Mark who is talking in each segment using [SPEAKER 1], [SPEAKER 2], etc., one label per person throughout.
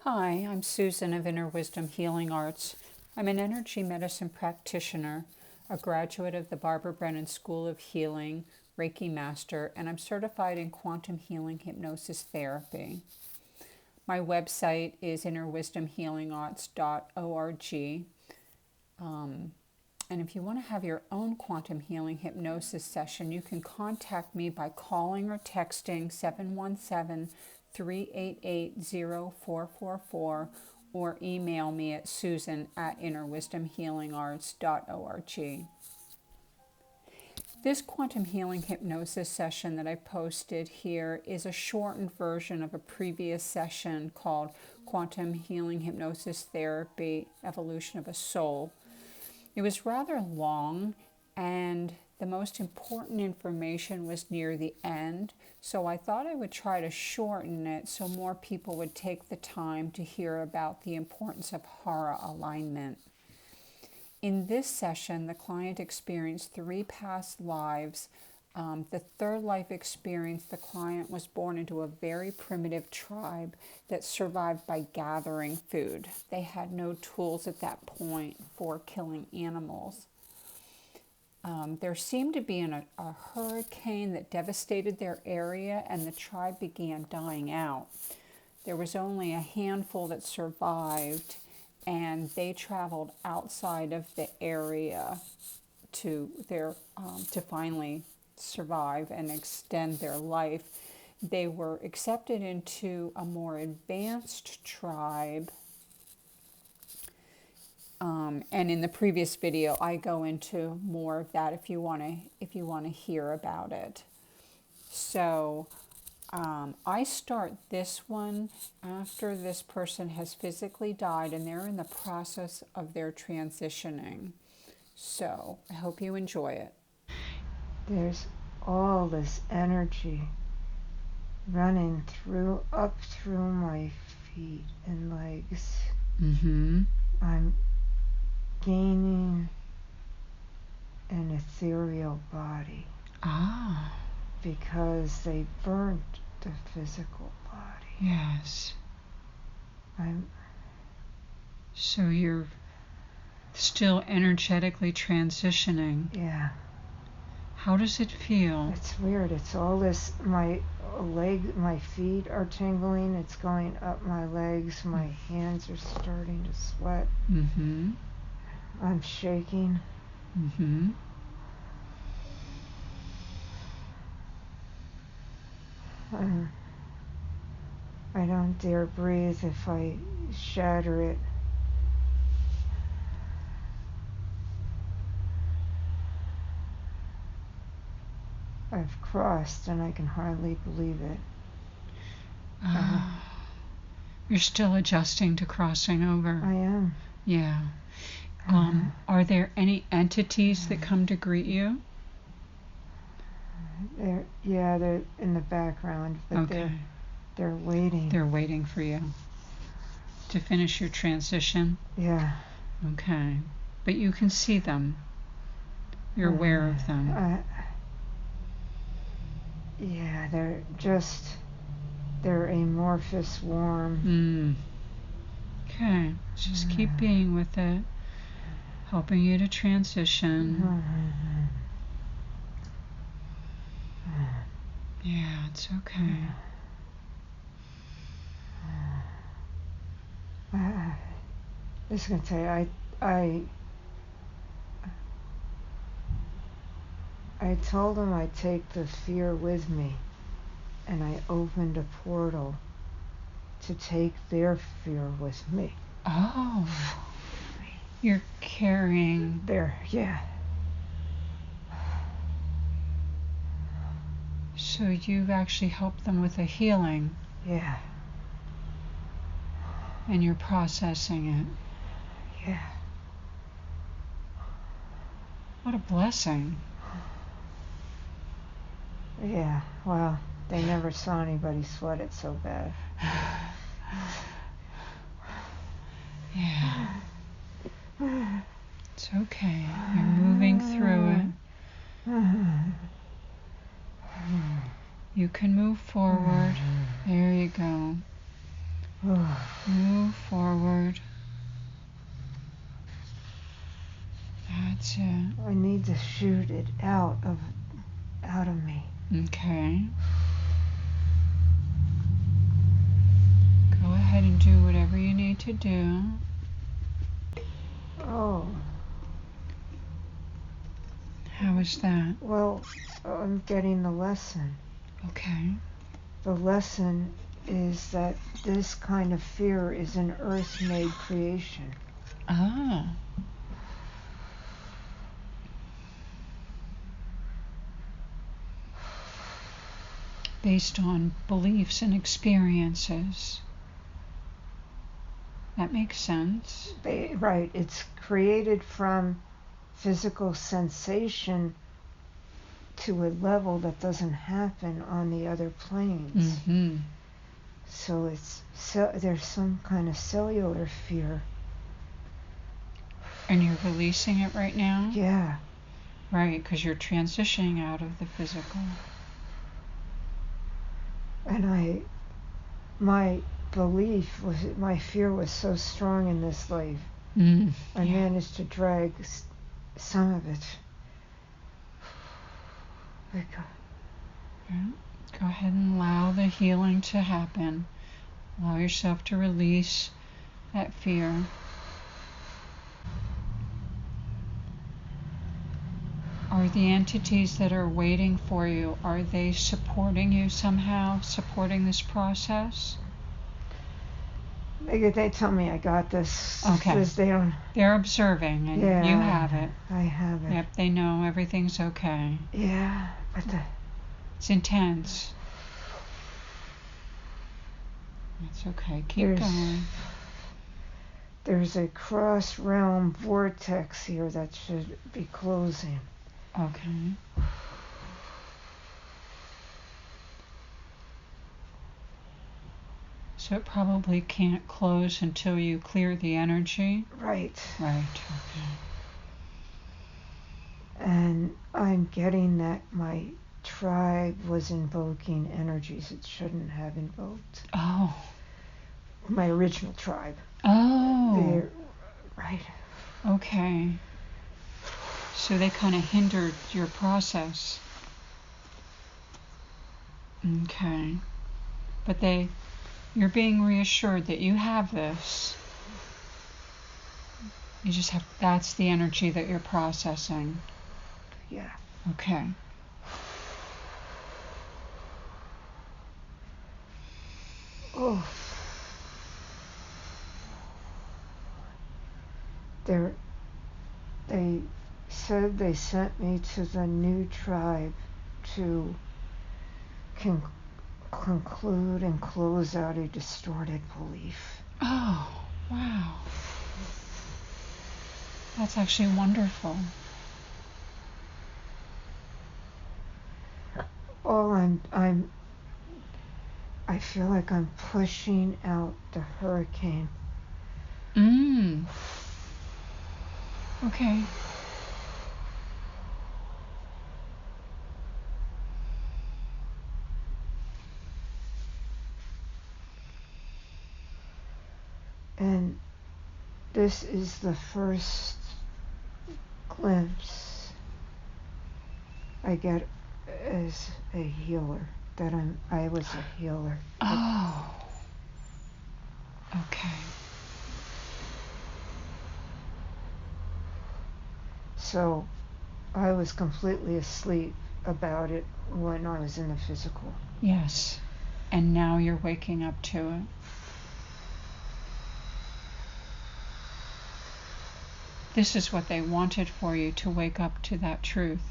[SPEAKER 1] Hi, I'm Susan of Inner Wisdom Healing Arts. I'm an energy medicine practitioner, a graduate of the Barbara Brennan School of Healing, Reiki Master, and I'm certified in quantum healing hypnosis therapy. My website is innerwisdomhealingarts.org. And if you want to have your own quantum healing hypnosis session, you can contact me by calling or texting 717-388-0444 or email me at susan@innerwisdomhealingarts.org. This quantum healing hypnosis session that I posted here is a shortened version of a previous session called Quantum Healing Hypnosis Therapy, Evolution of a Soul. It was rather long, and the most important information was near the end, so I thought I would try to shorten it so more people would take the time to hear about the importance of hara alignment. In this session, the client experienced 3 past lives. The third life experience, the client was born into a very primitive tribe that survived by gathering food. They had no tools at that point for killing animals. There seemed to be a hurricane that devastated their area, and the tribe began dying out. There was only a handful that survived, and they traveled outside of the area to finally survive and extend their life. They were accepted into a more advanced tribe, and in the previous video I go into more of that if you want to hear about it. So I start this one after this person has physically died and they're in the process of their transitioning. So I hope you enjoy it.
[SPEAKER 2] There's all this energy running up through my feet and legs. I'm gaining an ethereal body. Because they burnt the physical body.
[SPEAKER 1] Yes. So you're still energetically transitioning.
[SPEAKER 2] Yeah.
[SPEAKER 1] How does it feel?
[SPEAKER 2] It's weird. It's all this, my feet are tingling. It's going up my legs. My hands are starting to sweat. I'm shaking. I don't dare breathe if I shatter it. I've crossed and I can hardly believe it.
[SPEAKER 1] You're still adjusting to crossing over.
[SPEAKER 2] I am.
[SPEAKER 1] Yeah. Are there any entities that come to greet you?
[SPEAKER 2] They're in the background, but
[SPEAKER 1] Okay.
[SPEAKER 2] they're waiting.
[SPEAKER 1] They're waiting for you to finish your transition?
[SPEAKER 2] Yeah.
[SPEAKER 1] Okay. But you can see them. You're aware of them.
[SPEAKER 2] Yeah, they're amorphous, warm.
[SPEAKER 1] Okay. Just keep being with it, helping you to transition. Yeah, it's okay.
[SPEAKER 2] I was going to say, I told them I'd take the fear with me, and I opened a portal to take their fear with me.
[SPEAKER 1] Oh, you're carrying
[SPEAKER 2] yeah.
[SPEAKER 1] So you've actually helped them with a healing.
[SPEAKER 2] Yeah.
[SPEAKER 1] And you're processing it.
[SPEAKER 2] Yeah.
[SPEAKER 1] What a blessing.
[SPEAKER 2] Yeah, well, they never saw anybody sweat it so bad.
[SPEAKER 1] Yeah. It's okay. You're moving through it. You can move forward. There you go. Move forward. That's it.
[SPEAKER 2] I need to shoot it out of me.
[SPEAKER 1] Okay. Go ahead and do whatever you need to do.
[SPEAKER 2] Oh.
[SPEAKER 1] How is that?
[SPEAKER 2] Well, I'm getting the lesson.
[SPEAKER 1] Okay.
[SPEAKER 2] The lesson is that this kind of fear is an earth-made creation.
[SPEAKER 1] Ah. Based on beliefs and experiences. That makes sense.
[SPEAKER 2] Right. It's created from physical sensation to a level that doesn't happen on the other planes.
[SPEAKER 1] Mm-hmm.
[SPEAKER 2] So there's some kind of cellular fear.
[SPEAKER 1] And you're releasing it right now?
[SPEAKER 2] Yeah.
[SPEAKER 1] Right, because you're transitioning out of the physical.
[SPEAKER 2] And my fear was so strong in this life. I managed to drag some of it.
[SPEAKER 1] Go ahead and allow the healing to happen. Allow yourself to release that fear. Are the entities that are waiting for you, are they supporting you somehow, supporting this process?
[SPEAKER 2] They tell me I got this.
[SPEAKER 1] Okay.
[SPEAKER 2] Because
[SPEAKER 1] they're observing, and
[SPEAKER 2] yeah,
[SPEAKER 1] you have it.
[SPEAKER 2] I have it.
[SPEAKER 1] Yep, they know everything's okay.
[SPEAKER 2] Yeah, but
[SPEAKER 1] it's intense. It's okay. Keep going.
[SPEAKER 2] There's a cross-realm vortex here that should be closing.
[SPEAKER 1] Okay. So it probably can't close until you clear the energy?
[SPEAKER 2] Right.
[SPEAKER 1] Right, okay.
[SPEAKER 2] And I'm getting that my tribe was invoking energies it shouldn't have invoked.
[SPEAKER 1] Oh.
[SPEAKER 2] My original tribe.
[SPEAKER 1] Oh.
[SPEAKER 2] Right.
[SPEAKER 1] Okay. So they kind of hindered your process. Okay. But you're being reassured that you have this. You just have, that's the energy that you're processing.
[SPEAKER 2] Yeah.
[SPEAKER 1] Okay.
[SPEAKER 2] Oh. They said they sent me to the new tribe to conclude and close out a distorted belief.
[SPEAKER 1] Oh, wow. That's actually wonderful.
[SPEAKER 2] I feel like I'm pushing out the hurricane.
[SPEAKER 1] Okay.
[SPEAKER 2] And this is the first glimpse I get as a healer, that I was a healer.
[SPEAKER 1] Oh. Okay.
[SPEAKER 2] So I was completely asleep about it when I was in the physical.
[SPEAKER 1] Yes. And now you're waking up to it. This is what they wanted for you, to wake up to that truth.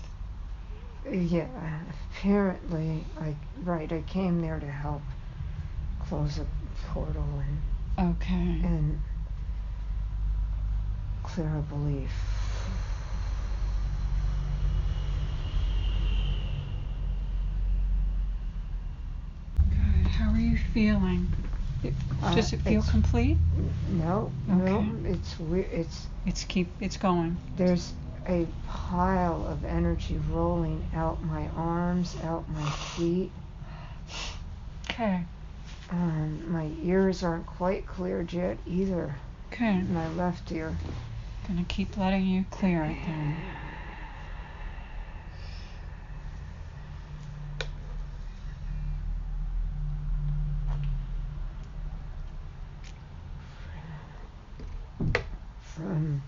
[SPEAKER 2] Yeah, apparently, I came there to help close a portal and clear a belief.
[SPEAKER 1] Good. How are you feeling? Does it feel complete?
[SPEAKER 2] No,
[SPEAKER 1] okay.
[SPEAKER 2] No, it's weird.
[SPEAKER 1] It's going.
[SPEAKER 2] There's a pile of energy rolling out my arms, out my feet.
[SPEAKER 1] Okay.
[SPEAKER 2] My ears aren't quite cleared yet either.
[SPEAKER 1] Okay.
[SPEAKER 2] My left ear.
[SPEAKER 1] Gonna keep letting you clear it then.
[SPEAKER 2] From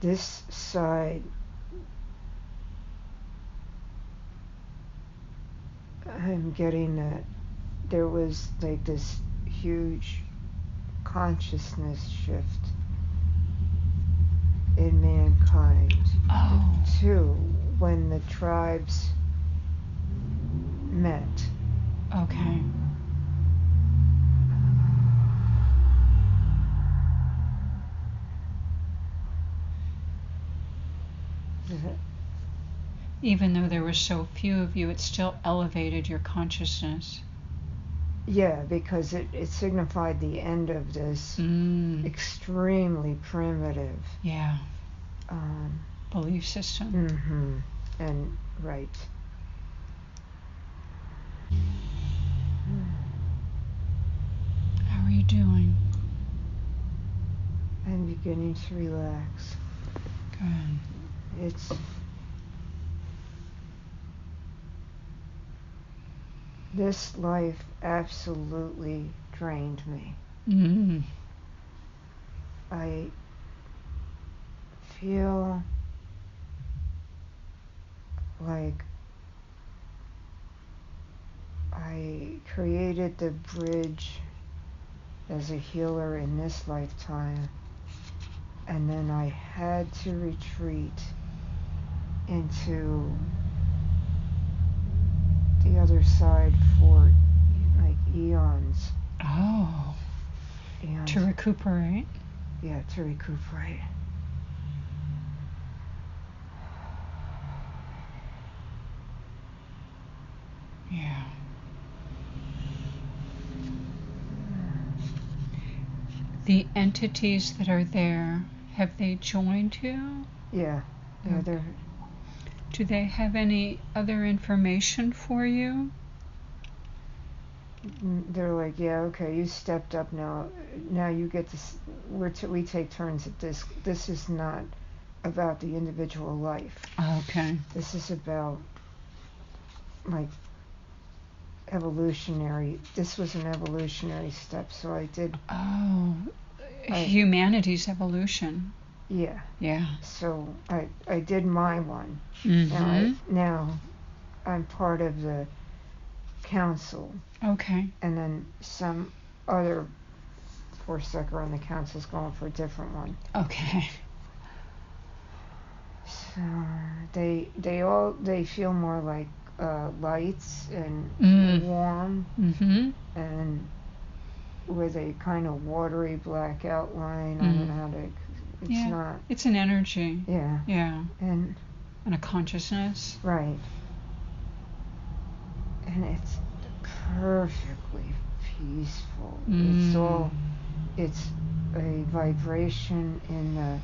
[SPEAKER 2] this side, I'm getting that there was like this huge consciousness shift in mankind too when the tribes met.
[SPEAKER 1] Okay. Even though there were so few of you, it still elevated your consciousness.
[SPEAKER 2] Yeah, because it signified the end of this extremely primitive
[SPEAKER 1] belief system.
[SPEAKER 2] And right.
[SPEAKER 1] How are you doing?
[SPEAKER 2] I'm beginning to relax.
[SPEAKER 1] Good.
[SPEAKER 2] This life absolutely drained me. I feel like I created the bridge as a healer in this lifetime, and then I had to retreat into the other side for like eons. Eons.
[SPEAKER 1] To recuperate?
[SPEAKER 2] Yeah, to recuperate.
[SPEAKER 1] Yeah. The entities that are there, have they joined you?
[SPEAKER 2] Yeah. Yeah, they're...
[SPEAKER 1] Do they have any other information for you?
[SPEAKER 2] They're like, yeah, okay, you stepped up now. Now you get to. We take turns at this. This is not about the individual life.
[SPEAKER 1] Okay.
[SPEAKER 2] This is about like evolutionary. This was an evolutionary step, so I did.
[SPEAKER 1] Humanity's evolution.
[SPEAKER 2] Yeah.
[SPEAKER 1] Yeah.
[SPEAKER 2] So I did my one. Now I'm part of the council.
[SPEAKER 1] Okay.
[SPEAKER 2] And then some other poor sucker on the council's going for a different one.
[SPEAKER 1] Okay.
[SPEAKER 2] So they feel more like lights and warm and with a kind of watery black outline. I don't know how to. It's not.
[SPEAKER 1] It's an energy.
[SPEAKER 2] Yeah.
[SPEAKER 1] Yeah.
[SPEAKER 2] And
[SPEAKER 1] a consciousness.
[SPEAKER 2] Right. And it's perfectly peaceful. It's a vibration in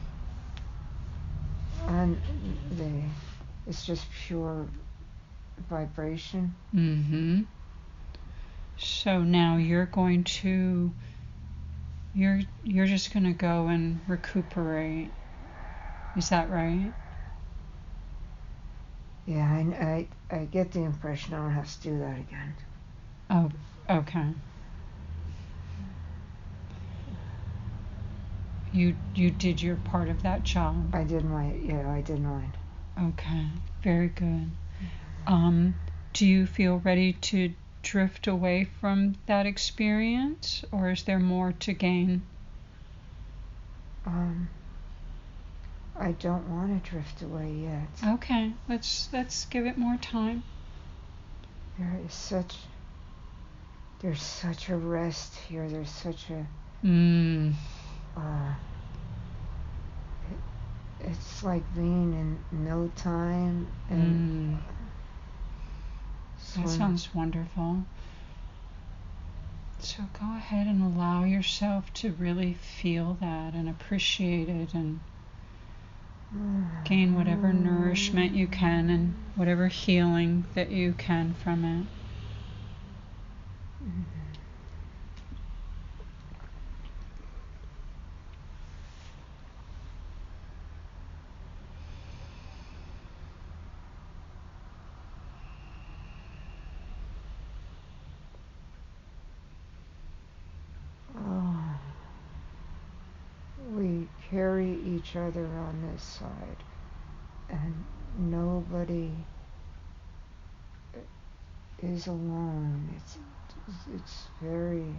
[SPEAKER 2] it's just pure vibration.
[SPEAKER 1] So now you're going to, you're just going to go and recuperate. Is that right?
[SPEAKER 2] Yeah, I get the impression I don't have to do that again.
[SPEAKER 1] Oh, okay. You did your part of that job.
[SPEAKER 2] I did mine.
[SPEAKER 1] Okay, very good. Do you feel ready to drift away from that experience, or is there more to gain?
[SPEAKER 2] I don't want to drift away yet.
[SPEAKER 1] Okay, let's give it more time.
[SPEAKER 2] There's such a rest here. There's such a it's like being in no time and
[SPEAKER 1] that sounds wonderful. So go ahead and allow yourself to really feel that and appreciate it and gain whatever nourishment you can and whatever healing that you can from it.
[SPEAKER 2] carry each other on this side, and nobody is alone. It's very,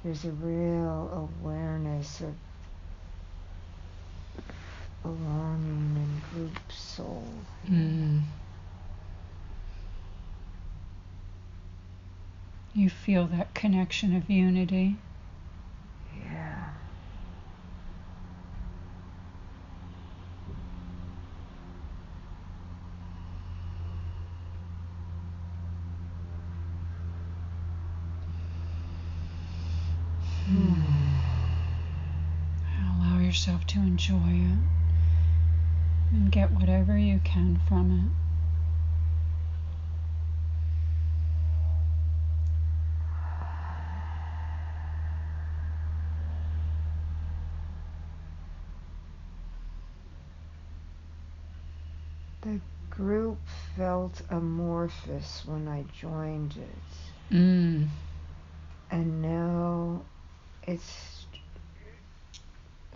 [SPEAKER 2] there's a real awareness of belonging and group soul.
[SPEAKER 1] You feel that connection of unity.
[SPEAKER 2] Yeah.
[SPEAKER 1] Allow yourself to enjoy it and get whatever you can from it.
[SPEAKER 2] The group felt amorphous when I joined it. And now it's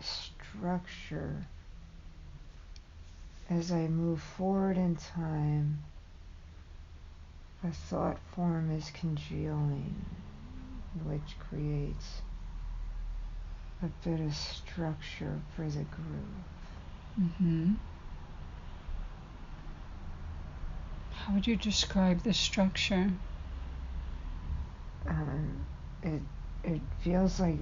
[SPEAKER 2] structure. As I move forward in time, a thought form is congealing, which creates a bit of structure for the group.
[SPEAKER 1] How would you describe the structure?
[SPEAKER 2] It feels like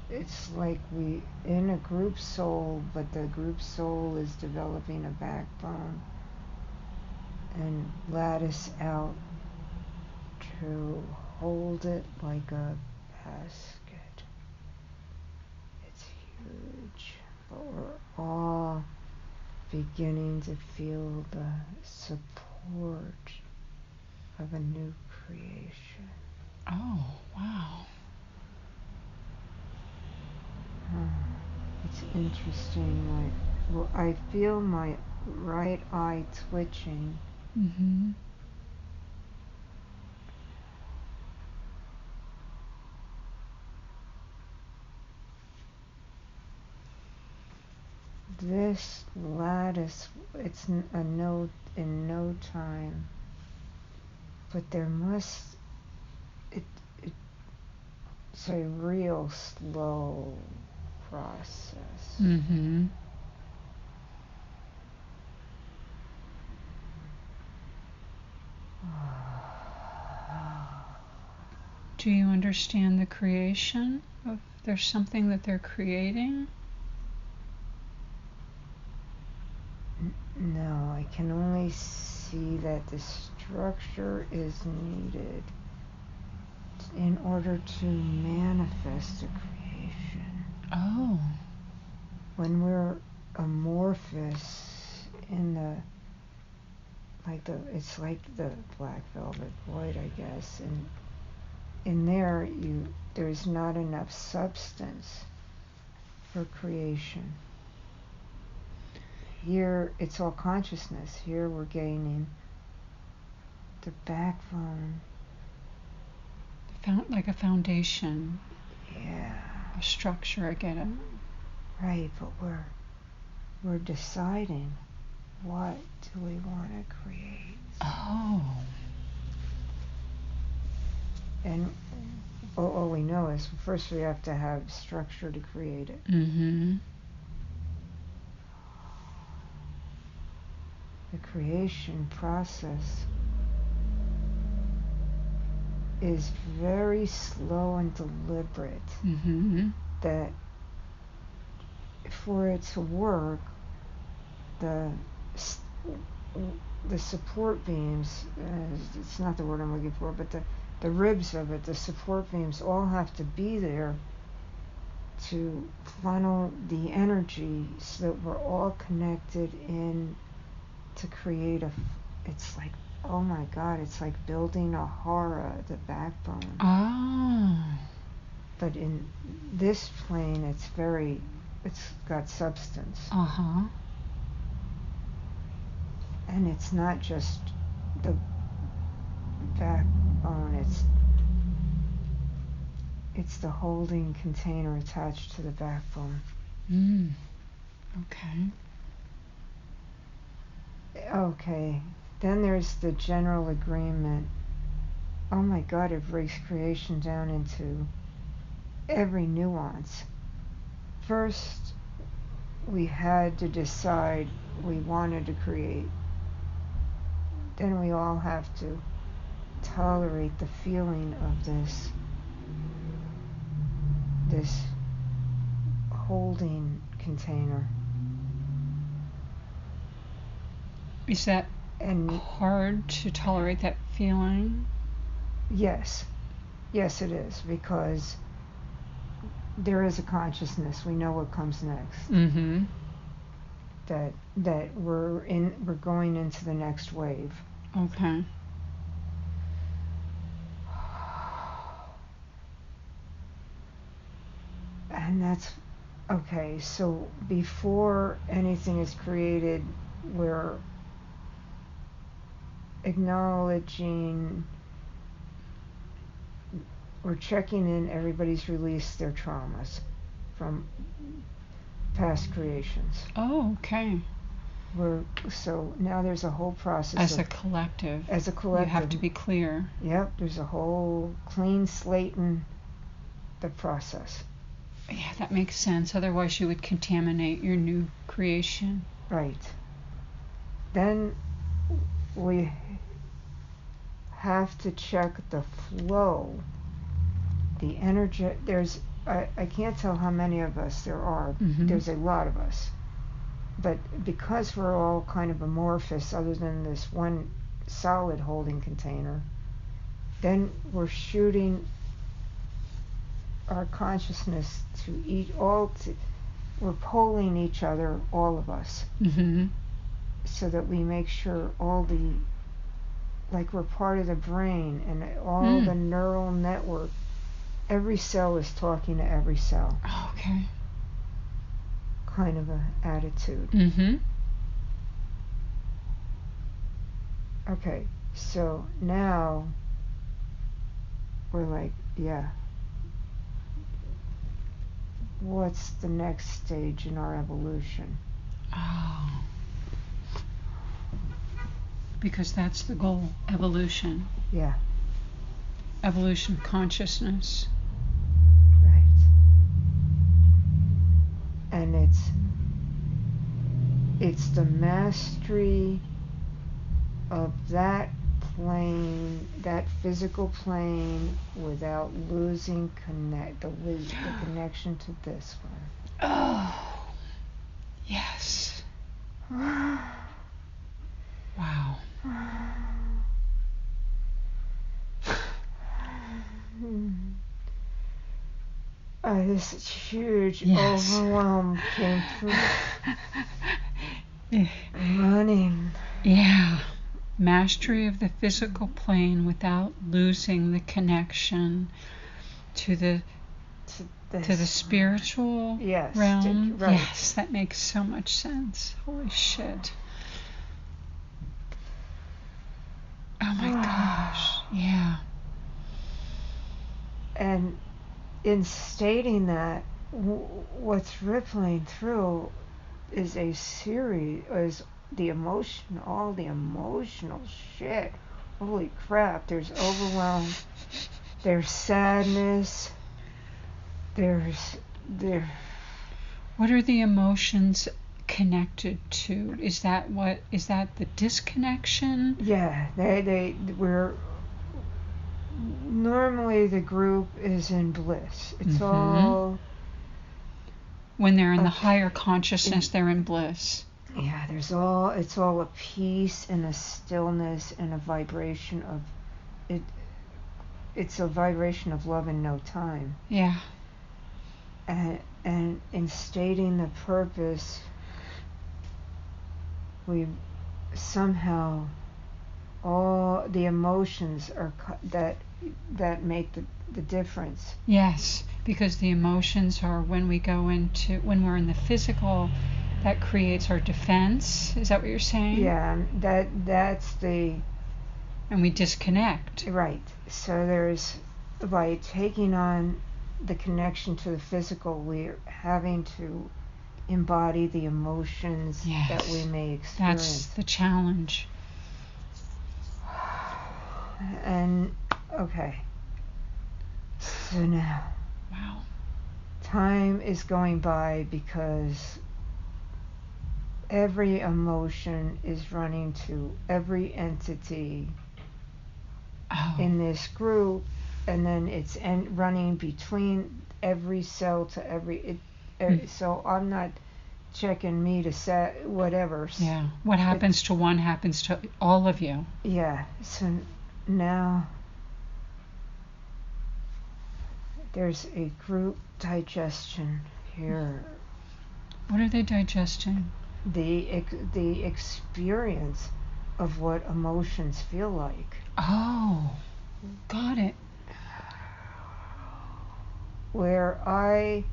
[SPEAKER 2] it's like we in a group soul, but the group soul is developing a backbone and lattice out to hold it like a basket. It's huge, but we're all beginning to feel the support of a new creation.
[SPEAKER 1] Oh, wow.
[SPEAKER 2] It's interesting. I feel my right eye twitching. This lattice, it's a note in no time, but there must, it's a real slow process.
[SPEAKER 1] Do you understand the creation? There's something that they're creating?
[SPEAKER 2] No, I can only see that the structure is needed in order to manifest a creation.
[SPEAKER 1] Oh.
[SPEAKER 2] When we're amorphous in it's like the black velvet void, I guess, and in there's not enough substance for creation. Here, it's all consciousness. Here, we're gaining the backbone.
[SPEAKER 1] Like a foundation.
[SPEAKER 2] Yeah.
[SPEAKER 1] A structure, I get it.
[SPEAKER 2] Right, but we're deciding what do we want to create.
[SPEAKER 1] Oh.
[SPEAKER 2] And all we know is first we have to have structure to create it. The creation process is very slow and deliberate. That for it to work, the support beams, it's not the word I'm looking for, but the ribs of it, the support beams, all have to be there to funnel the energy so that we're all connected in to create it's like, oh my God, it's like building a hara, the backbone. But in this plane, it's got substance. And it's not just the backbone, it's the holding container attached to the backbone.
[SPEAKER 1] Okay.
[SPEAKER 2] Okay. Then there's the general agreement. Oh my God, it breaks creation down into every nuance. First, we had to decide we wanted to create. Then we all have to tolerate the feeling of this holding container.
[SPEAKER 1] Is that
[SPEAKER 2] And
[SPEAKER 1] hard to tolerate, that feeling?
[SPEAKER 2] yes, it is, because there is a consciousness. We know what comes next.
[SPEAKER 1] Mm-hmm.
[SPEAKER 2] That we're going into the next wave.
[SPEAKER 1] Okay.
[SPEAKER 2] And that's okay. So before anything is created, we're acknowledging, we're checking in. Everybody's released their traumas from past creations.
[SPEAKER 1] Oh, okay.
[SPEAKER 2] So now there's a whole process
[SPEAKER 1] As a collective. You have to be clear.
[SPEAKER 2] Yep, there's a whole clean slate in the process.
[SPEAKER 1] Yeah, that makes sense. Otherwise you would contaminate your new creation.
[SPEAKER 2] Right. Then we have to check the flow, the energy. I can't tell how many of us there are.
[SPEAKER 1] Mm-hmm.
[SPEAKER 2] There's a lot of us. But because we're all kind of amorphous, other than this one solid holding container, then we're shooting our consciousness we're polling each other, all of us,
[SPEAKER 1] Mm-hmm.
[SPEAKER 2] so that we make sure like we're part of the brain, and all the neural network, every cell is talking to every cell.
[SPEAKER 1] Okay.
[SPEAKER 2] Kind of a attitude.
[SPEAKER 1] Mm-hmm.
[SPEAKER 2] Okay, so now we're like, yeah, what's the next stage in our evolution?
[SPEAKER 1] Oh. Because that's the goal, evolution.
[SPEAKER 2] Yeah.
[SPEAKER 1] Evolution of consciousness.
[SPEAKER 2] Right. And it's the mastery of that plane, that physical plane, without losing the connection to this one.
[SPEAKER 1] Oh. Yes. Wow.
[SPEAKER 2] This huge overwhelm came through. Running.
[SPEAKER 1] Yeah. Mastery of the physical plane without losing the connection to the spiritual realm.
[SPEAKER 2] Right.
[SPEAKER 1] Yes, that makes so much sense. Holy shit. Oh my gosh. Yeah.
[SPEAKER 2] And in stating that, what's rippling through is all the emotional shit. Holy crap, there's overwhelm, there's sadness,
[SPEAKER 1] What are the emotions connected to? Is that the disconnection?
[SPEAKER 2] Yeah, we're normally the group is in bliss. It's all
[SPEAKER 1] when they're in the higher consciousness, they're in bliss.
[SPEAKER 2] Yeah, it's all a peace and a stillness and a vibration of it. It's a vibration of love in no time.
[SPEAKER 1] Yeah.
[SPEAKER 2] And in stating the purpose, we somehow all the emotions are that make the difference.
[SPEAKER 1] Yes, because the emotions are when we're in the physical, that creates our defense. Is that what you're saying?
[SPEAKER 2] Yeah, that's the.
[SPEAKER 1] And we disconnect.
[SPEAKER 2] Right. So by taking on the connection to the physical, we're having to embody the emotions
[SPEAKER 1] Yes.
[SPEAKER 2] that we may experience.
[SPEAKER 1] That's the challenge.
[SPEAKER 2] And, okay. So now,
[SPEAKER 1] Wow.
[SPEAKER 2] time is going by because every emotion is running to every entity in this group, and then it's running between every cell to every. So I'm not checking me to set whatever.
[SPEAKER 1] Yeah. What happens to one happens to all of you.
[SPEAKER 2] Yeah. So now there's a group digestion here.
[SPEAKER 1] What are they digesting?
[SPEAKER 2] The experience of what emotions feel like.
[SPEAKER 1] Oh, got it.
[SPEAKER 2] Where I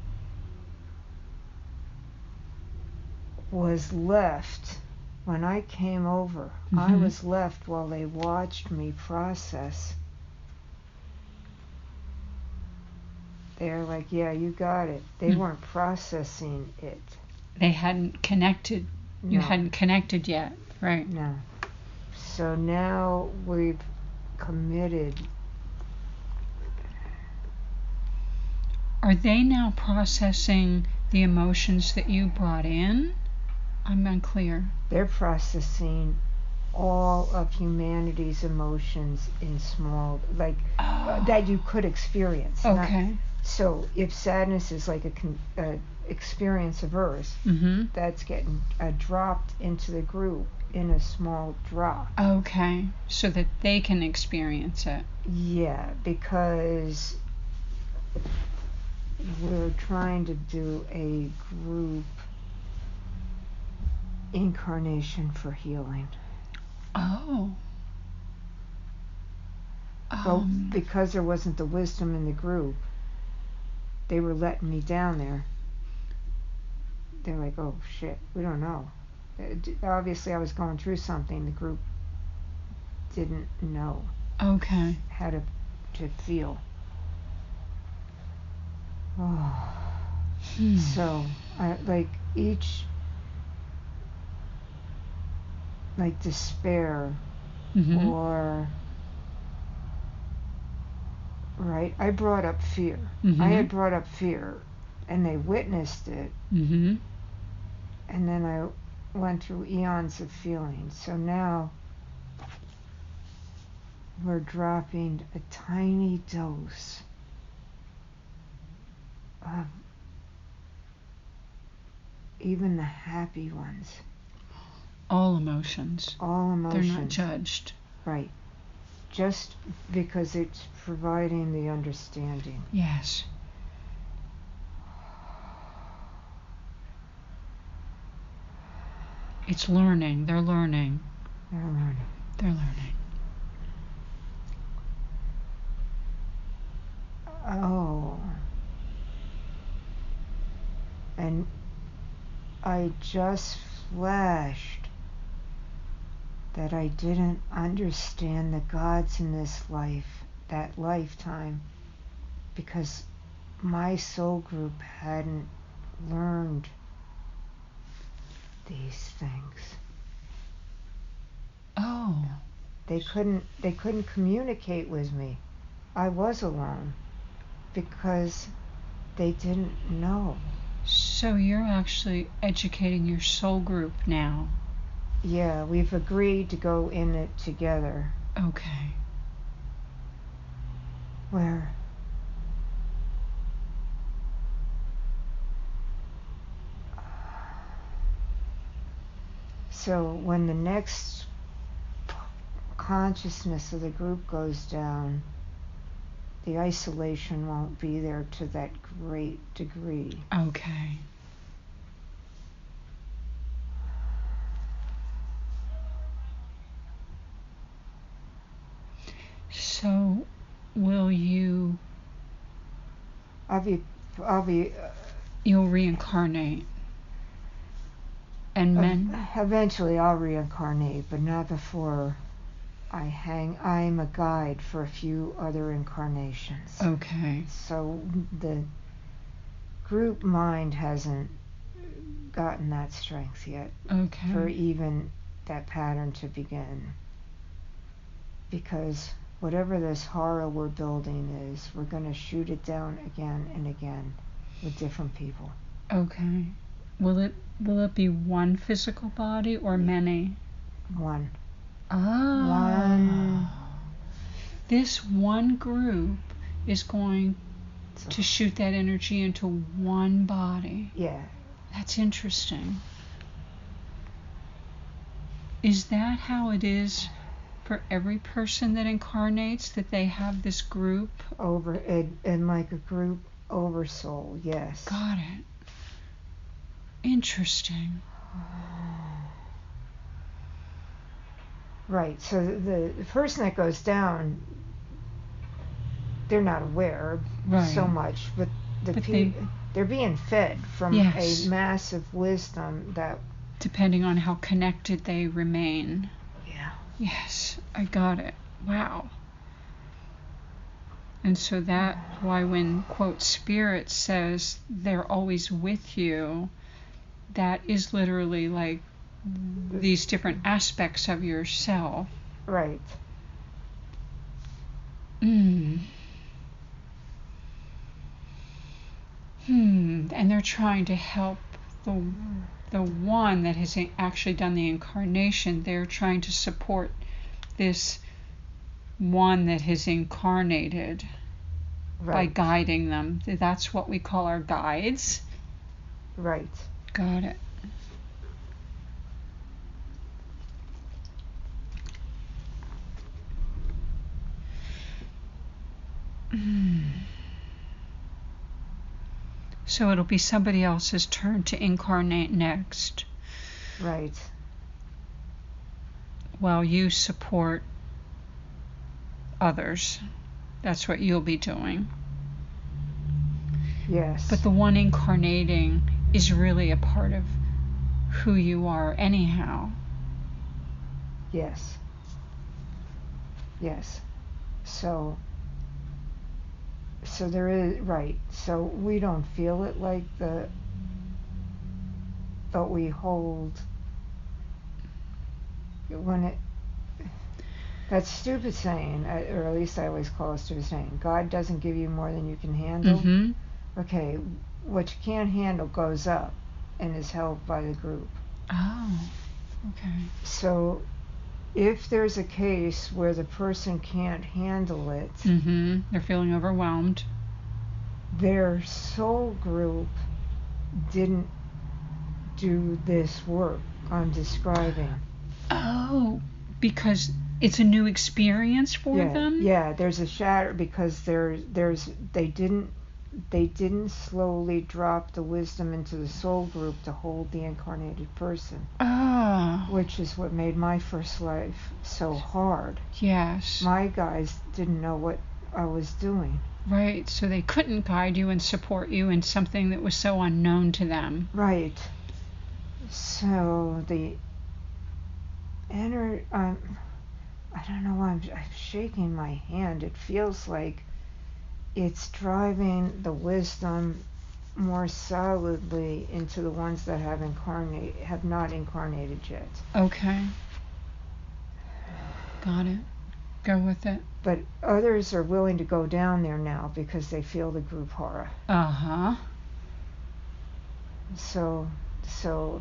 [SPEAKER 2] was left when I came over, I was left while they watched me process. They're like, yeah, you got it. They weren't processing it.
[SPEAKER 1] They hadn't connected.
[SPEAKER 2] No.
[SPEAKER 1] You hadn't connected yet, right?
[SPEAKER 2] No. So now we've committed.
[SPEAKER 1] Are they now processing the emotions that you brought in? I'm unclear.
[SPEAKER 2] They're processing all of humanity's emotions in small, like, that you could experience.
[SPEAKER 1] Okay.
[SPEAKER 2] So if sadness is like a experience of Earth, that's getting dropped into the group in a small drop.
[SPEAKER 1] Okay, so that they can experience it.
[SPEAKER 2] Yeah, because we're trying to do a group incarnation for healing.
[SPEAKER 1] Oh.
[SPEAKER 2] But because there wasn't the wisdom in the group, they were letting me down there. They're like, oh shit, we don't know. Obviously I was going through something the group didn't know.
[SPEAKER 1] Okay.
[SPEAKER 2] How to feel. Oh. So, like each, like despair or, right, I brought up fear. I had brought up fear and they witnessed it. And then I went through eons of feeling. So now we're dropping a tiny dose of even the happy ones.
[SPEAKER 1] All emotions.
[SPEAKER 2] All emotions.
[SPEAKER 1] They're not judged.
[SPEAKER 2] Right. Just because it's providing the understanding.
[SPEAKER 1] Yes. It's learning. They're learning.
[SPEAKER 2] They're learning.
[SPEAKER 1] They're learning.
[SPEAKER 2] Oh. And I just flashed that I didn't understand the gods in this life, that lifetime, because my soul group hadn't learned these things.
[SPEAKER 1] Oh.
[SPEAKER 2] They couldn't communicate with me. I was alone because they didn't know.
[SPEAKER 1] So you're actually educating your soul group now.
[SPEAKER 2] Yeah, we've agreed to go in it together.
[SPEAKER 1] Okay.
[SPEAKER 2] Where so when the next consciousness of the group goes down, the isolation won't be there to that great degree.
[SPEAKER 1] Okay. So, will you?
[SPEAKER 2] You'll
[SPEAKER 1] reincarnate. And
[SPEAKER 2] eventually I'll reincarnate, but not before I'm a guide for a few other incarnations.
[SPEAKER 1] Okay.
[SPEAKER 2] So the group mind hasn't gotten that strength yet
[SPEAKER 1] Okay.
[SPEAKER 2] for even that pattern to begin. Because whatever this horror we're building is, we're going to shoot it down again and again with different people.
[SPEAKER 1] Okay. Will it be one physical body or many?
[SPEAKER 2] One.
[SPEAKER 1] Ah.
[SPEAKER 2] One.
[SPEAKER 1] This one group is going to shoot that energy into one body.
[SPEAKER 2] Yeah.
[SPEAKER 1] That's interesting. Is that how it is for every person that incarnates, that they have this group?
[SPEAKER 2] And like a group oversoul, yes.
[SPEAKER 1] Got it. Interesting.
[SPEAKER 2] Right, so the person that goes down, they're not aware so much, but they're being fed from a massive wisdom that...
[SPEAKER 1] Depending on how connected they remain.
[SPEAKER 2] Yeah.
[SPEAKER 1] Yes, I got it. Wow. And so that's why when, quote, Spirit says they're always with you, that is literally like these different aspects of yourself.
[SPEAKER 2] Right.
[SPEAKER 1] And they're trying to help the one that has actually done the incarnation. They're trying to support this one that has incarnated by guiding them. That's what we call our guides.
[SPEAKER 2] Right.
[SPEAKER 1] Got it. So it'll be somebody else's turn to incarnate next.
[SPEAKER 2] Right.
[SPEAKER 1] While you support others. That's what you'll be doing.
[SPEAKER 2] Yes.
[SPEAKER 1] But the one incarnating is really a part of who you are anyhow.
[SPEAKER 2] Yes. Yes. So there is, right, so we don't feel it like but we hold, when it, that stupid saying, or at least I always call it stupid saying, God doesn't give you more than you can handle. Okay, what you can't handle goes up and is held by the group.
[SPEAKER 1] Oh, okay.
[SPEAKER 2] So if there's a case where the person can't handle it,
[SPEAKER 1] they're feeling overwhelmed,
[SPEAKER 2] their soul group didn't do this work I'm describing.
[SPEAKER 1] Oh, because it's a new experience for them?
[SPEAKER 2] Yeah, there's a shatter because they didn't slowly drop the wisdom into the soul group to hold the incarnated person.
[SPEAKER 1] Oh.
[SPEAKER 2] Which is what made my first life so hard.
[SPEAKER 1] Yes.
[SPEAKER 2] My guys didn't know what I was doing.
[SPEAKER 1] Right, so they couldn't guide you and support you in something that was so unknown to them.
[SPEAKER 2] Right. So the I don't know why I'm shaking my hand. It feels like it's driving the wisdom more solidly into the ones that have not incarnated yet.
[SPEAKER 1] Okay. Got it. Go with it.
[SPEAKER 2] But others are willing to go down there now because they feel the group horror.
[SPEAKER 1] Uh-huh.
[SPEAKER 2] So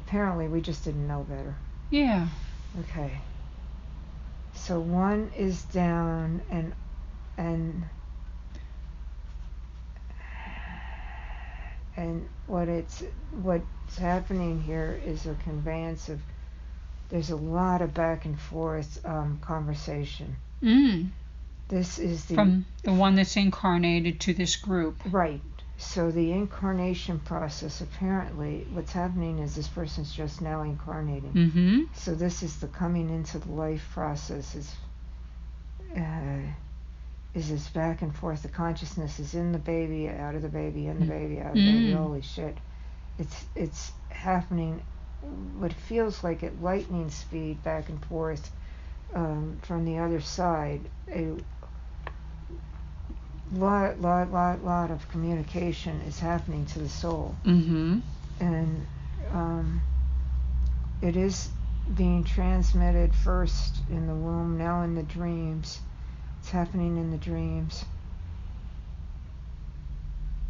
[SPEAKER 2] apparently we just didn't know better.
[SPEAKER 1] Yeah.
[SPEAKER 2] Okay. So one is down and what's happening here is a conveyance of, there's a lot of back and forth conversation. This is
[SPEAKER 1] from the one that's incarnated to this group.
[SPEAKER 2] Right. So the incarnation process, apparently what's happening is this person's just now incarnating. So this is the coming into the life process, is this back and forth. The consciousness is in the baby, out of the baby, in the baby, out of the baby. Holy shit. It's happening what feels like at lightning speed, back and forth from the other side. A lot of communication is happening to the soul. And it is being transmitted first in the womb, now in the dreams. It's happening in the dreams.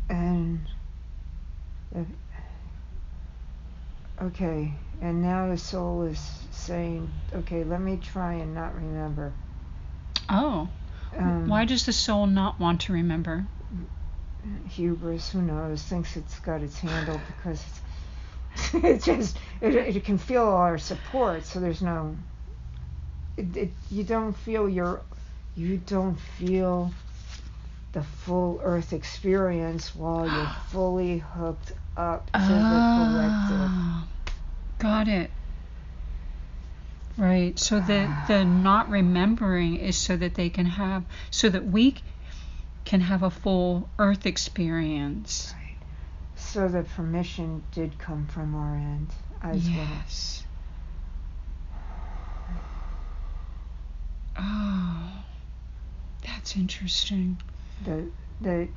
[SPEAKER 2] And okay, and now the soul is saying, okay, let me try and not remember.
[SPEAKER 1] Oh. Why does the soul not want to remember?
[SPEAKER 2] Hubris, who knows, thinks it's got its handled because it's just, it can feel all our support, so there's no, you don't feel the full earth experience while you're fully hooked up to the collective.
[SPEAKER 1] Got it. Right. So the not remembering is so that they can have, so that we can have a full earth experience.
[SPEAKER 2] Right. So the permission did come from our end as well.
[SPEAKER 1] Yes. Oh, that's interesting.
[SPEAKER 2] The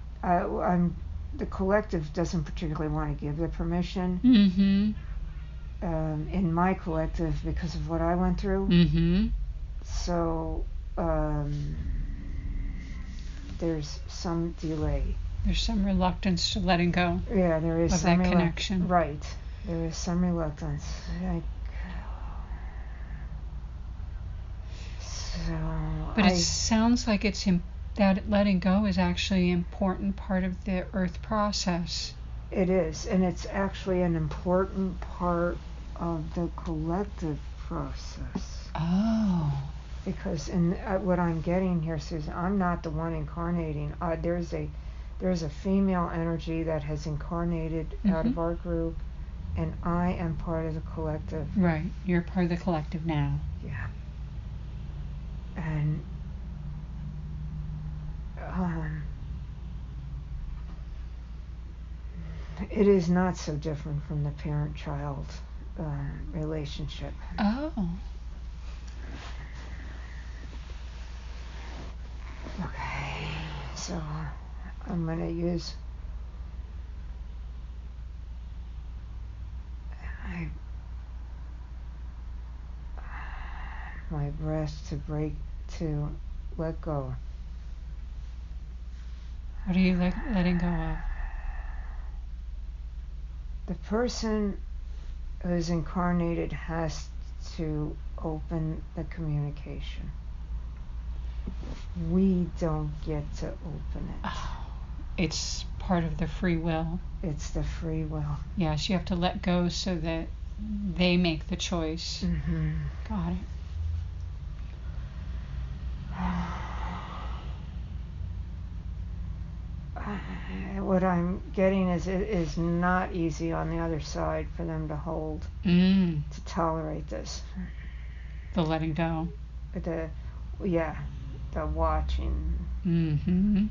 [SPEAKER 2] collective doesn't particularly want to give the permission.
[SPEAKER 1] Mm-hmm.
[SPEAKER 2] In my collective, because of what I went through.
[SPEAKER 1] Mm-hmm.
[SPEAKER 2] So there's some delay.
[SPEAKER 1] There's some reluctance to letting go.
[SPEAKER 2] Yeah, there is
[SPEAKER 1] of
[SPEAKER 2] some
[SPEAKER 1] that connection.
[SPEAKER 2] Right. There is some reluctance.
[SPEAKER 1] But it sounds like that letting go is actually an important part of the earth process.
[SPEAKER 2] It is, and it's actually an important part of the collective process.
[SPEAKER 1] Oh.
[SPEAKER 2] Because what I'm getting here, Susan, I'm not the one incarnating. There's a female energy that has incarnated out of our group, and I am part of the collective.
[SPEAKER 1] Right, you're part of the collective now.
[SPEAKER 2] Yeah. And it is not so different from the parent-child relationship.
[SPEAKER 1] Oh.
[SPEAKER 2] Okay, so I'm going to use my breath to let go.
[SPEAKER 1] What are you letting go of?
[SPEAKER 2] The person who's incarnated has to open the communication. We don't get to open it.
[SPEAKER 1] Oh, it's part of the free will.
[SPEAKER 2] It's the free will.
[SPEAKER 1] Yes, you have to let go so that they make the choice.
[SPEAKER 2] Mm-hmm.
[SPEAKER 1] Got it.
[SPEAKER 2] What I'm getting is it is not easy on the other side for them to hold, to tolerate this.
[SPEAKER 1] The letting go.
[SPEAKER 2] The watching.
[SPEAKER 1] Mm-hmm.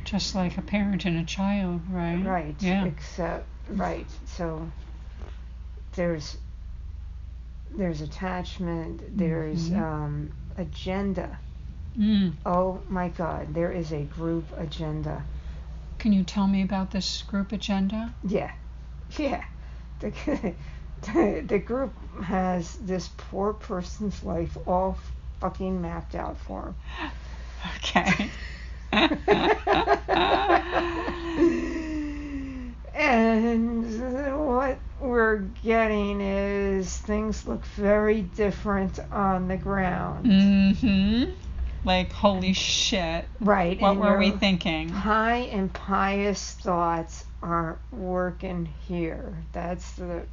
[SPEAKER 1] Just like a parent and a child, right?
[SPEAKER 2] Right.
[SPEAKER 1] Yeah.
[SPEAKER 2] Except, right. So there's attachment. There's agenda. Oh my God, there is a group agenda.
[SPEAKER 1] Can you tell me about this group agenda?
[SPEAKER 2] Yeah. The group has this poor person's life all fucking mapped out for him.
[SPEAKER 1] Okay.
[SPEAKER 2] And what we're getting is things look very different on the ground.
[SPEAKER 1] Mm-hmm. Like, holy shit.
[SPEAKER 2] Right.
[SPEAKER 1] What were we thinking?
[SPEAKER 2] High and pious thoughts aren't working here. That's the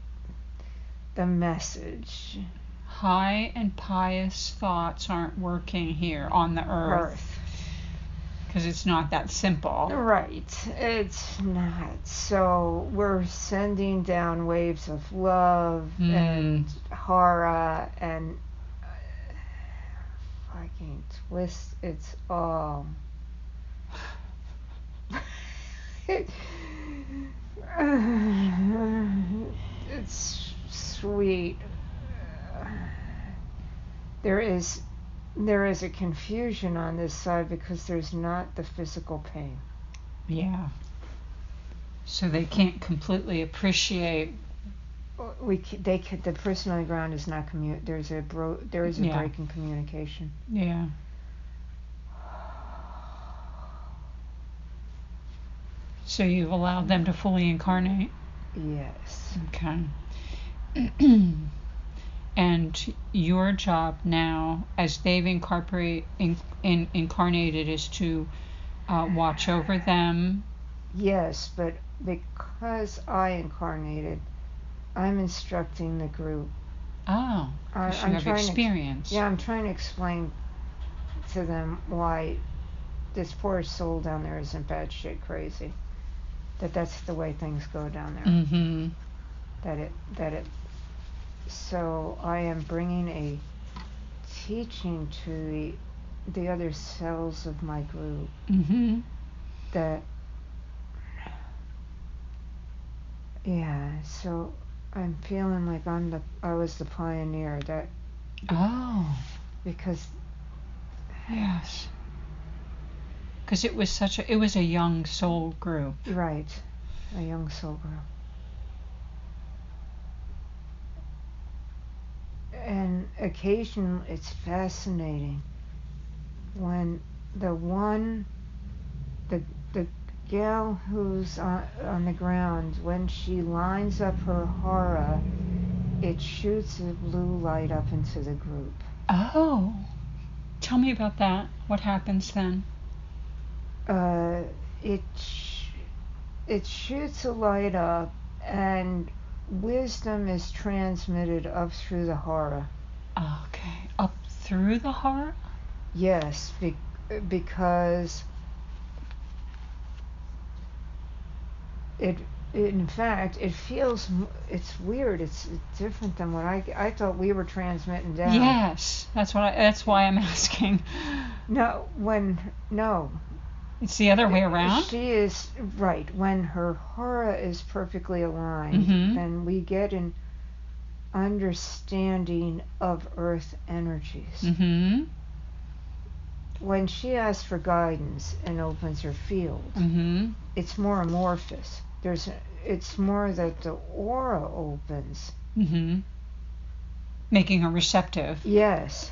[SPEAKER 2] message.
[SPEAKER 1] High and pious thoughts aren't working here on the earth. Because it's not that simple.
[SPEAKER 2] Right. It's not. So we're sending down waves of love and horror and fucking twist. It's all. It's sweet. There is a confusion on this side because there's not the physical pain.
[SPEAKER 1] Yeah. So they can't completely appreciate.
[SPEAKER 2] The person on the ground is not there is a break in communication.
[SPEAKER 1] Yeah. So you've allowed them to fully incarnate?
[SPEAKER 2] Yes.
[SPEAKER 1] Okay. And your job now, as they've incarnated, is to watch over them?
[SPEAKER 2] Yes, but because I incarnated, I'm instructing the group.
[SPEAKER 1] Oh, because you have experience.
[SPEAKER 2] I'm trying to explain to them why this poor soul down there isn't batshit crazy. That's the way things go down there.
[SPEAKER 1] Mm-hmm.
[SPEAKER 2] So I am bringing a teaching to the other cells of my group.
[SPEAKER 1] Mm-hmm.
[SPEAKER 2] So I'm feeling like I was the pioneer. Because.
[SPEAKER 1] Yes. Because it was a young soul group.
[SPEAKER 2] Right, a young soul group. And occasionally it's fascinating when the gal who's on the ground, when she lines up her hara, it shoots a blue light up into the group.
[SPEAKER 1] Oh, tell me about that. What happens then?
[SPEAKER 2] It shoots a light up, and wisdom is transmitted up through the hara.
[SPEAKER 1] Okay, up through the hara?
[SPEAKER 2] Yes, because in fact, it feels, it's weird. It's different than what I thought we were transmitting down.
[SPEAKER 1] Yes, that's why I'm asking.
[SPEAKER 2] No.
[SPEAKER 1] It's the other way around?
[SPEAKER 2] She is, right. When her hara is perfectly aligned, then we get an understanding of earth energies.
[SPEAKER 1] Mm-hmm.
[SPEAKER 2] When she asks for guidance and opens her field, it's more amorphous. It's more that the aura opens.
[SPEAKER 1] Mm-hmm. Making her receptive.
[SPEAKER 2] Yes.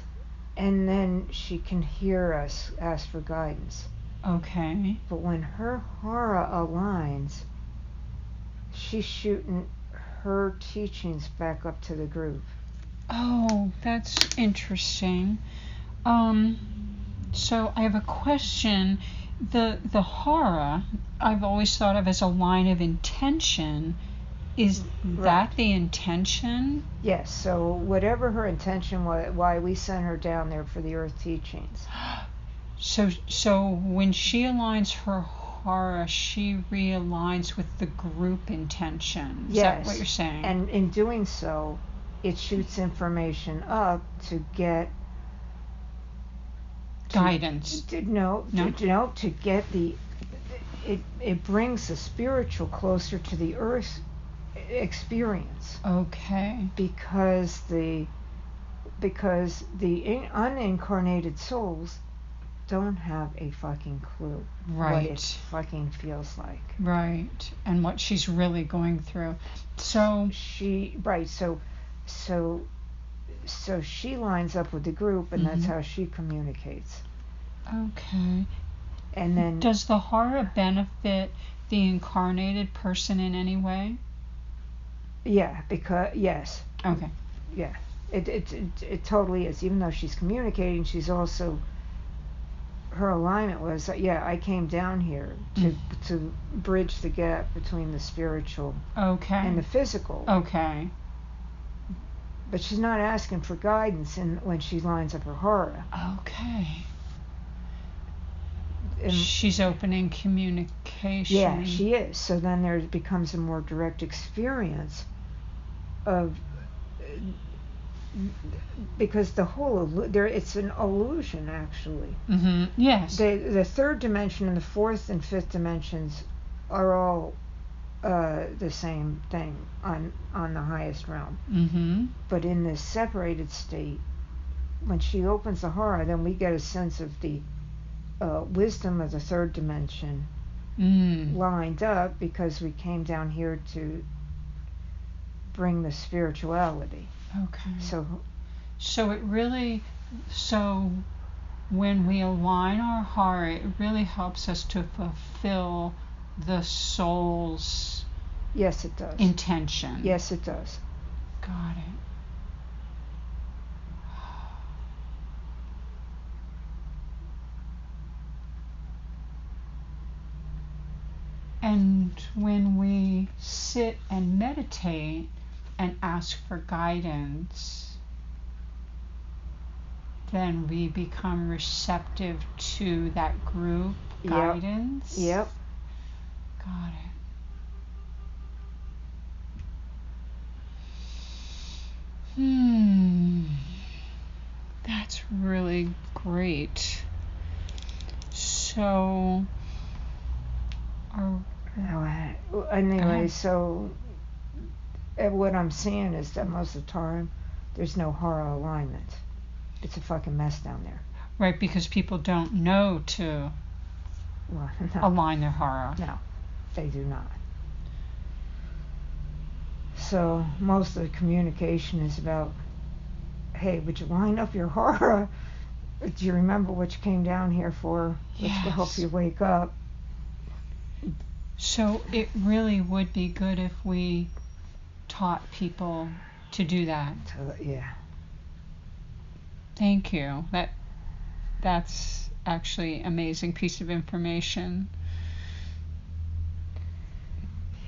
[SPEAKER 2] And then she can hear us ask for guidance.
[SPEAKER 1] Okay.
[SPEAKER 2] But when her hara aligns, she's shooting her teachings back up to the group.
[SPEAKER 1] Oh, that's interesting. So I have a question. The hara, I've always thought of as a line of intention. Is that the intention?
[SPEAKER 2] Yes. So whatever her intention was, why we sent her down there for the earth teachings.
[SPEAKER 1] So when she aligns her hara, she realigns with the group intention. Is that what you're saying?
[SPEAKER 2] And in doing so, it shoots information up to get
[SPEAKER 1] guidance.
[SPEAKER 2] To get it brings the spiritual closer to the earth experience.
[SPEAKER 1] Okay.
[SPEAKER 2] Because the unincarnated souls don't have a fucking clue what it fucking feels like.
[SPEAKER 1] Right. And what she's really going through. So she
[SPEAKER 2] lines up with the group, and that's how she communicates.
[SPEAKER 1] Okay.
[SPEAKER 2] And then
[SPEAKER 1] does the hara benefit the incarnated person in any way?
[SPEAKER 2] Yeah, because yes.
[SPEAKER 1] Okay.
[SPEAKER 2] Yeah. It totally is. Even though she's communicating, she's also, her alignment was, I came down here to bridge the gap between the spiritual and the physical.
[SPEAKER 1] Okay.
[SPEAKER 2] But she's not asking for guidance when she lines up her hara.
[SPEAKER 1] Okay. And she's opening communication.
[SPEAKER 2] Yeah, she is. So then there becomes a more direct experience of, because the whole it's an illusion actually.
[SPEAKER 1] Yes.
[SPEAKER 2] The third dimension and the fourth and fifth dimensions are all the same thing on the highest realm. But in the separated state, when she opens the hara, then we get a sense of the wisdom of the third dimension lined up because we came down here to bring the spirituality.
[SPEAKER 1] Okay.
[SPEAKER 2] So
[SPEAKER 1] it really, when we align our heart, it really helps us to fulfill the soul's
[SPEAKER 2] yes, it does.
[SPEAKER 1] intention.
[SPEAKER 2] Yes, it does.
[SPEAKER 1] Got it. And when we sit and meditate and ask for guidance, then we become receptive to that group guidance.
[SPEAKER 2] Yep.
[SPEAKER 1] Got it. That's really great. So,
[SPEAKER 2] anyway, so what I'm seeing is that most of the time there's no horror alignment. It's a fucking mess down there.
[SPEAKER 1] Right, because people don't know to align their horror.
[SPEAKER 2] No, they do not. So most of the communication is about, hey, would you line up your horror? Do you remember what you came down here for? Which will help you wake up.
[SPEAKER 1] So it really would be good if we taught people to do that.
[SPEAKER 2] Yeah.
[SPEAKER 1] Thank you. That's actually an amazing piece of information.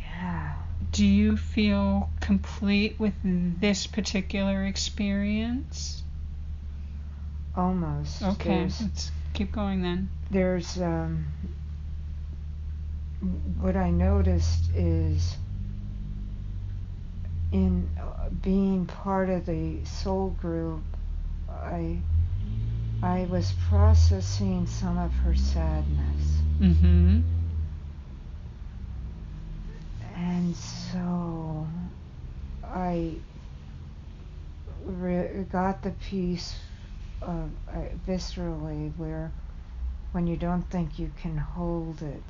[SPEAKER 2] Yeah.
[SPEAKER 1] Do you feel complete with this particular experience?
[SPEAKER 2] Almost.
[SPEAKER 1] Okay, let's keep going then.
[SPEAKER 2] There's what I noticed is in being part of the soul group, I was processing some of her sadness.
[SPEAKER 1] Mm-hmm.
[SPEAKER 2] And so I got the piece of viscerally where when you don't think you can hold it,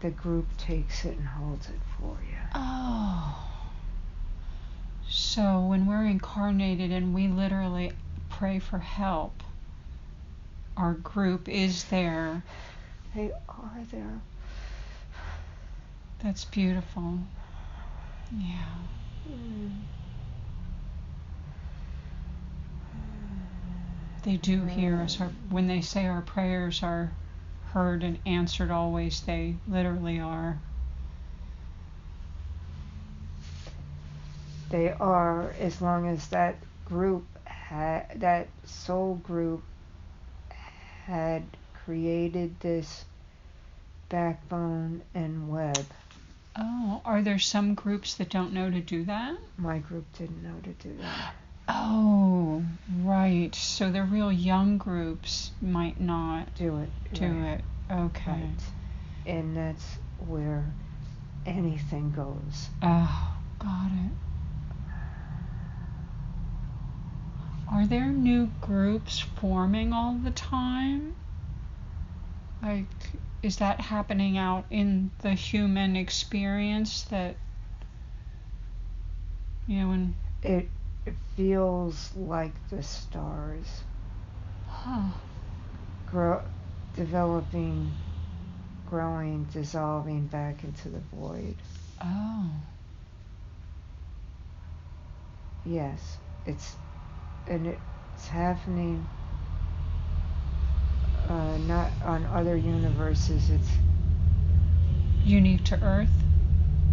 [SPEAKER 2] the group takes it and holds it for you.
[SPEAKER 1] Oh. So when we're incarnated and we literally pray for help, our group is there.
[SPEAKER 2] They are there.
[SPEAKER 1] That's beautiful. Yeah. They do hear us. When they say our prayers are heard and answered always, they literally are.
[SPEAKER 2] They are, as long as that group that soul group had created this backbone and web.
[SPEAKER 1] Oh, are there some groups that don't know to do that?
[SPEAKER 2] My group didn't know to do that.
[SPEAKER 1] Oh, right. So the real young groups might not
[SPEAKER 2] do it.
[SPEAKER 1] Okay.
[SPEAKER 2] Right. And that's where anything goes.
[SPEAKER 1] Oh, got it. Are there new groups forming all the time? Like, is that happening out in the human experience that, when...
[SPEAKER 2] It feels like the stars. Developing, growing, dissolving back into the void.
[SPEAKER 1] Oh.
[SPEAKER 2] Yes, it's happening not on other universes. It's
[SPEAKER 1] unique to Earth.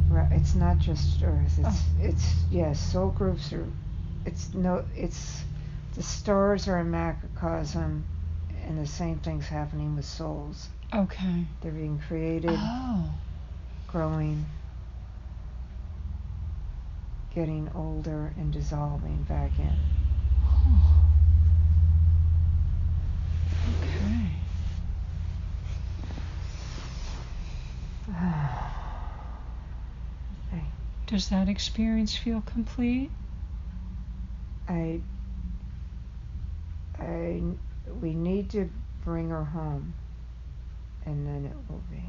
[SPEAKER 2] Right. It's not just Earth. It's yes. Soul groups are. It's the stars are a macrocosm, and the same thing's happening with souls.
[SPEAKER 1] Okay.
[SPEAKER 2] They're being created, growing, getting older, and dissolving back in.
[SPEAKER 1] Okay. Does that experience feel complete?
[SPEAKER 2] We need to bring her home and then it will be.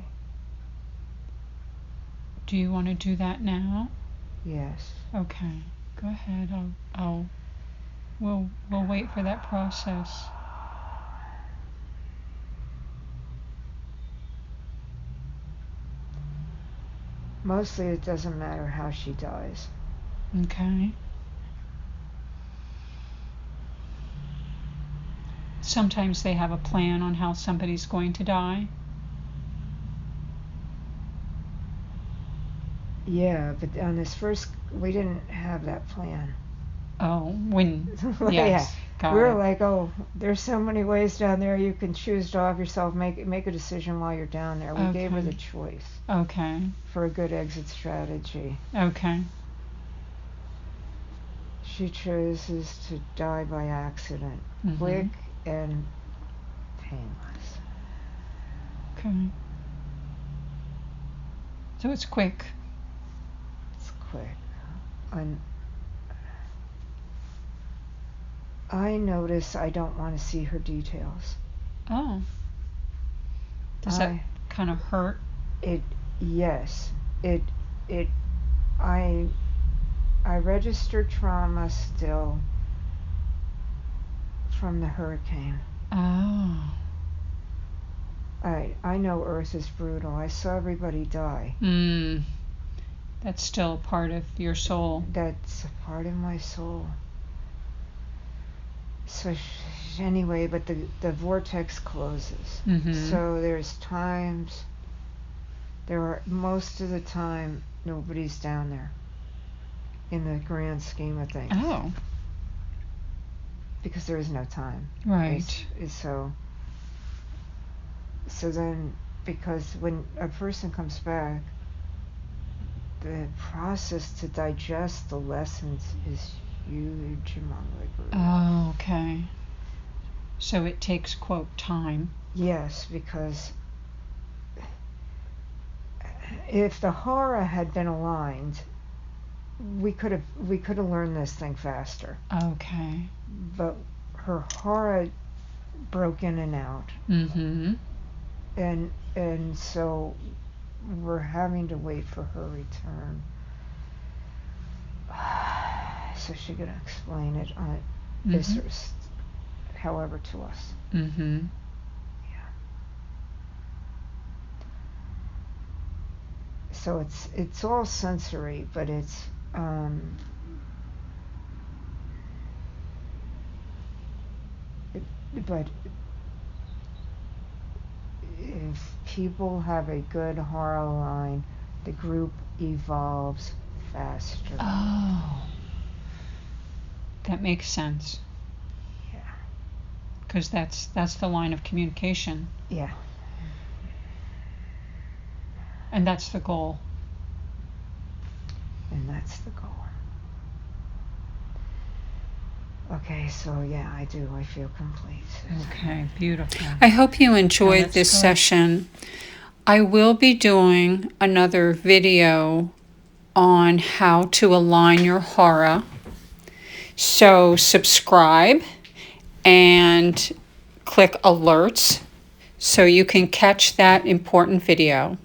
[SPEAKER 1] Do you want to do that now?
[SPEAKER 2] Yes.
[SPEAKER 1] Okay, go ahead. We'll wait for that process.
[SPEAKER 2] Mostly it doesn't matter how she dies.
[SPEAKER 1] Okay. Sometimes they have a plan on how somebody's going to die.
[SPEAKER 2] Yeah, but on this first, we didn't have that plan.
[SPEAKER 1] Oh, when, yes,
[SPEAKER 2] Yeah.
[SPEAKER 1] got
[SPEAKER 2] We were
[SPEAKER 1] it.
[SPEAKER 2] like, oh, there's so many ways down there. You can choose to off yourself, make a decision while you're down there. We gave her
[SPEAKER 1] Okay.
[SPEAKER 2] the choice
[SPEAKER 1] Okay,
[SPEAKER 2] for a good exit strategy.
[SPEAKER 1] okay,
[SPEAKER 2] She chooses to die by accident, quick and painless.
[SPEAKER 1] okay. So it's quick.
[SPEAKER 2] It's quick. And I notice I don't want to see her details.
[SPEAKER 1] Oh. Does that kind of hurt?
[SPEAKER 2] Yes. I register trauma still from the hurricane.
[SPEAKER 1] Oh.
[SPEAKER 2] I know Earth is brutal. I saw everybody die.
[SPEAKER 1] That's still a part of your soul.
[SPEAKER 2] That's a part of my soul. So anyway, but the vortex closes. So there's times, most of the time, nobody's down there in the grand scheme of things.
[SPEAKER 1] Oh.
[SPEAKER 2] Because there is no time.
[SPEAKER 1] Right.
[SPEAKER 2] So then, because when a person comes back, the process to digest the lessons is huge among the group.
[SPEAKER 1] Oh, okay. So it takes, quote, time.
[SPEAKER 2] Yes, because if the horror had been aligned, we could have learned this thing faster.
[SPEAKER 1] Okay.
[SPEAKER 2] But her horror broke in and out. And so we're having to wait for her return. So she can explain it on however to us. Yeah. So it's all sensory, but it's but if people have a good horror line, the group evolves faster.
[SPEAKER 1] Oh. That makes sense.
[SPEAKER 2] Yeah.
[SPEAKER 1] Because that's the line of communication.
[SPEAKER 2] Yeah.
[SPEAKER 1] And that's the goal.
[SPEAKER 2] And that's the goal. Okay, so yeah, I feel complete.
[SPEAKER 1] Okay, beautiful. I hope you enjoyed this session. I will be doing another video on how to align your horror. So subscribe and click alerts so you can catch that important video.